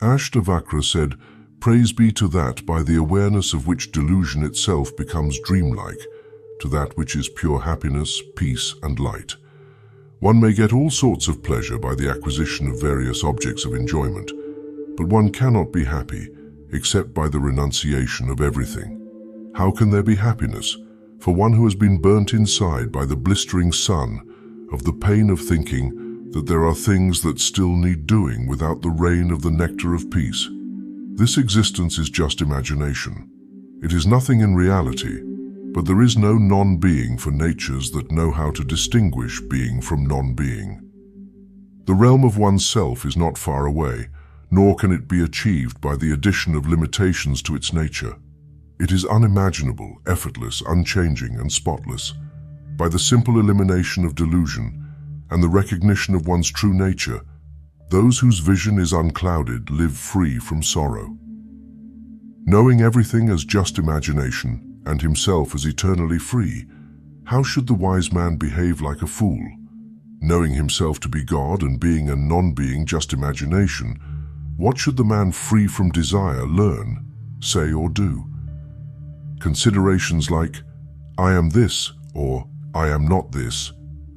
Ashtavakra said, "Praise be to that by the awareness of which delusion itself becomes dreamlike, to that which is pure happiness, peace, and light." One may get all sorts of pleasure by the acquisition of various objects of enjoyment, but one cannot be happy except by the renunciation of everything. How can there be happiness for one who has been burnt inside by the blistering sun of the pain of thinking that there are things that still need doing without the rain of the nectar of peace? This existence is just imagination. It is nothing in reality, but there is no non-being for natures that know how to distinguish being from non-being. The realm of oneself is not far away, nor can it be achieved by the addition of limitations to its nature. It is unimaginable, effortless, unchanging, and spotless. By the simple elimination of delusion and the recognition of one's true nature, those whose vision is unclouded live free from sorrow. Knowing everything as just imagination and himself as eternally free, how should the wise man behave like a fool? Knowing himself to be God and being a non-being just imagination, what should the man free from desire learn, say, or do? Considerations like, "I am this," or "I am not this,"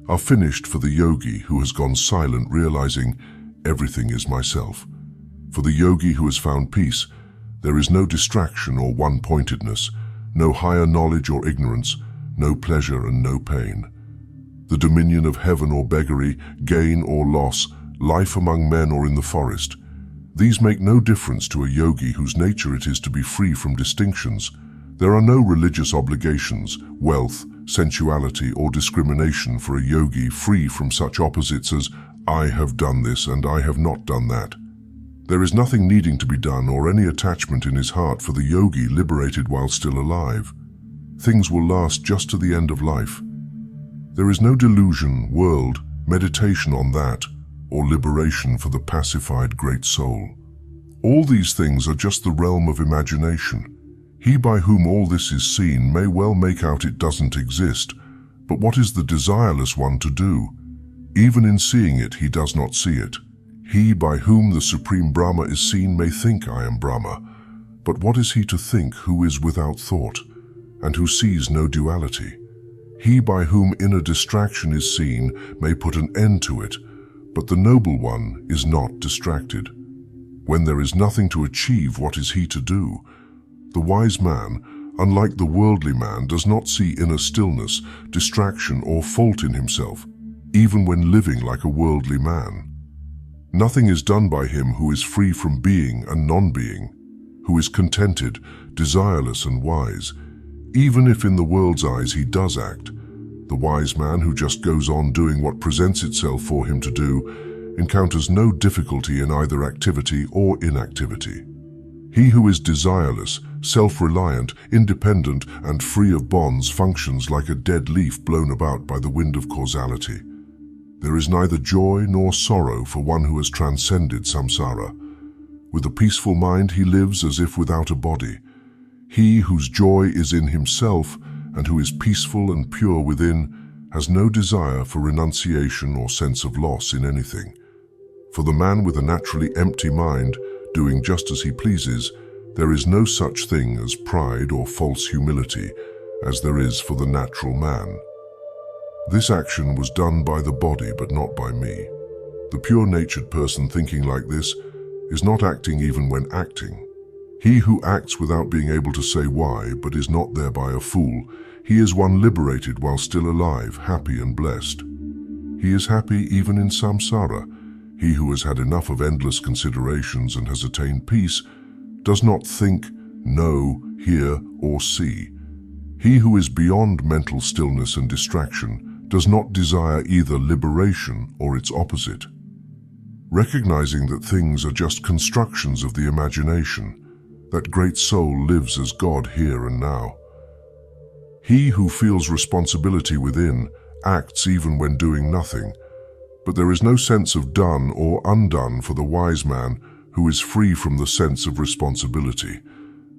are finished for the yogi who has gone silent, realizing everything is myself. For the yogi who has found peace, there is no distraction or one-pointedness, no higher knowledge or ignorance, no pleasure and no pain. The dominion of heaven or beggary, gain or loss, life among men or in the forest, these make no difference to a yogi whose nature it is to be free from distinctions. There are no religious obligations, wealth, sensuality, or discrimination for a yogi free from such opposites as "I have done this and I have not done that." There is nothing needing to be done or any attachment in his heart for the yogi liberated while still alive. Things will last just to the end of life. There is no delusion, world, meditation on that, or liberation for the pacified great soul. All these things are just the realm of imagination. He by whom all this is seen may well make out it doesn't exist, but what is the desireless one to do? Even in seeing it, he does not see it. He by whom the Supreme Brahma is seen may think I am Brahma, but what is he to think who is without thought, and who sees no duality? He by whom inner distraction is seen may put an end to it, but the noble one is not distracted. When there is nothing to achieve, what is he to do? The wise man, unlike the worldly man, does not see inner stillness, distraction, or fault in himself, even when living like a worldly man. Nothing is done by him who is free from being and non-being, who is contented, desireless, and wise, even if in the world's eyes he does act. The wise man who just goes on doing what presents itself for him to do encounters no difficulty in either activity or inactivity. He who is desireless, self-reliant, independent, and free of bonds functions like a dead leaf blown about by the wind of causality. There is neither joy nor sorrow for one who has transcended samsara. With a peaceful mind he lives as if without a body. He whose joy is in himself and who is peaceful and pure within has no desire for renunciation or sense of loss in anything. For the man with a naturally empty mind, doing just as he pleases, there is no such thing as pride or false humility as there is for the natural man. This action was done by the body but not by me. The pure-natured person thinking like this is not acting even when acting. He who acts without being able to say why but is not thereby a fool, he is one liberated while still alive, happy and blessed. He is happy even in samsara. He who has had enough of endless considerations and has attained peace does not think, know, hear, or see. He who is beyond mental stillness and distraction does not desire either liberation or its opposite. Recognizing that things are just constructions of the imagination, that great soul lives as God here and now. He who feels responsibility within acts even when doing nothing, but there is no sense of done or undone for the wise man who is free from the sense of responsibility.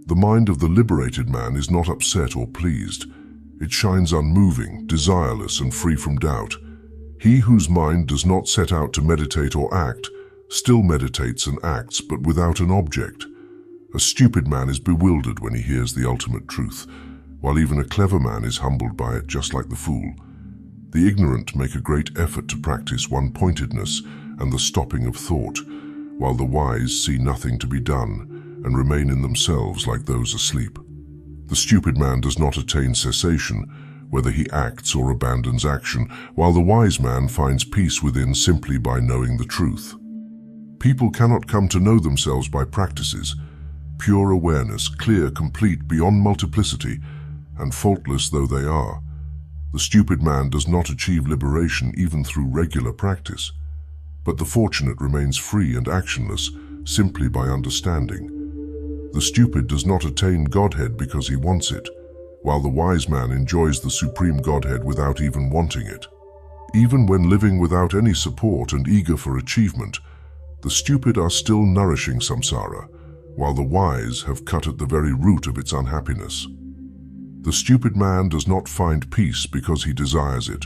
The mind of the liberated man is not upset or pleased. It shines unmoving, desireless, and free from doubt. He whose mind does not set out to meditate or act still meditates and acts, but without an object. A stupid man is bewildered when he hears the ultimate truth, while even a clever man is humbled by it, just like the fool. The ignorant make a great effort to practice one-pointedness and the stopping of thought, while the wise see nothing to be done and remain in themselves like those asleep. The stupid man does not attain cessation, whether he acts or abandons action, while the wise man finds peace within simply by knowing the truth. People cannot come to know themselves by practices. Pure awareness, clear, complete, beyond multiplicity, and faultless though they are. The stupid man does not achieve liberation even through regular practice, but the fortunate remains free and actionless simply by understanding. The stupid does not attain Godhead because he wants it, while the wise man enjoys the supreme Godhead without even wanting it. Even when living without any support and eager for achievement, the stupid are still nourishing samsara, while the wise have cut at the very root of its unhappiness. The stupid man does not find peace because he desires it,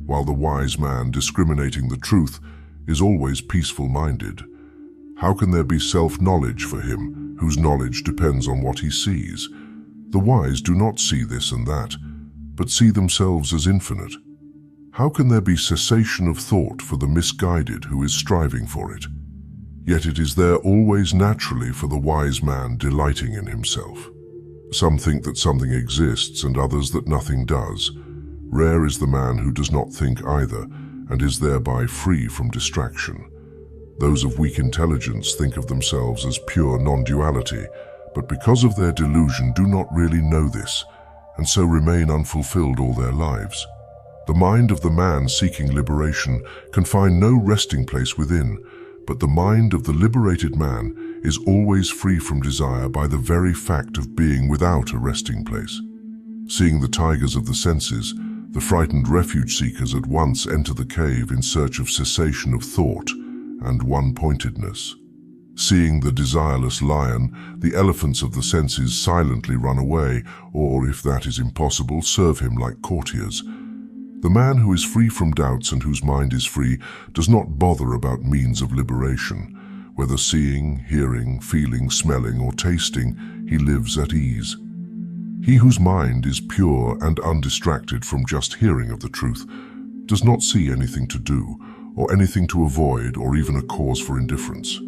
while the wise man, discriminating the truth, is always peaceful-minded. How can there be self-knowledge for him, whose knowledge depends on what he sees? The wise do not see this and that, but see themselves as infinite. How can there be cessation of thought for the misguided who is striving for it? Yet it is there always naturally for the wise man delighting in himself. Some think that something exists and others that nothing does. Rare is the man who does not think either and is thereby free from distraction. Those of weak intelligence think of themselves as pure non-duality, but because of their delusion do not really know this, and so remain unfulfilled all their lives. The mind of the man seeking liberation can find no resting place within, but the mind of the liberated man is always free from desire by the very fact of being without a resting place. Seeing the tigers of the senses, the frightened refuge seekers at once enter the cave in search of cessation of thought and one-pointedness. Seeing the desireless lion, the elephants of the senses silently run away, or, if that is impossible, serve him like courtiers. The man who is free from doubts and whose mind is free does not bother about means of liberation. Whether seeing, hearing, feeling, smelling, or tasting, he lives at ease. He whose mind is pure and undistracted from just hearing of the truth does not see anything to do, or anything to avoid, or even a cause for indifference.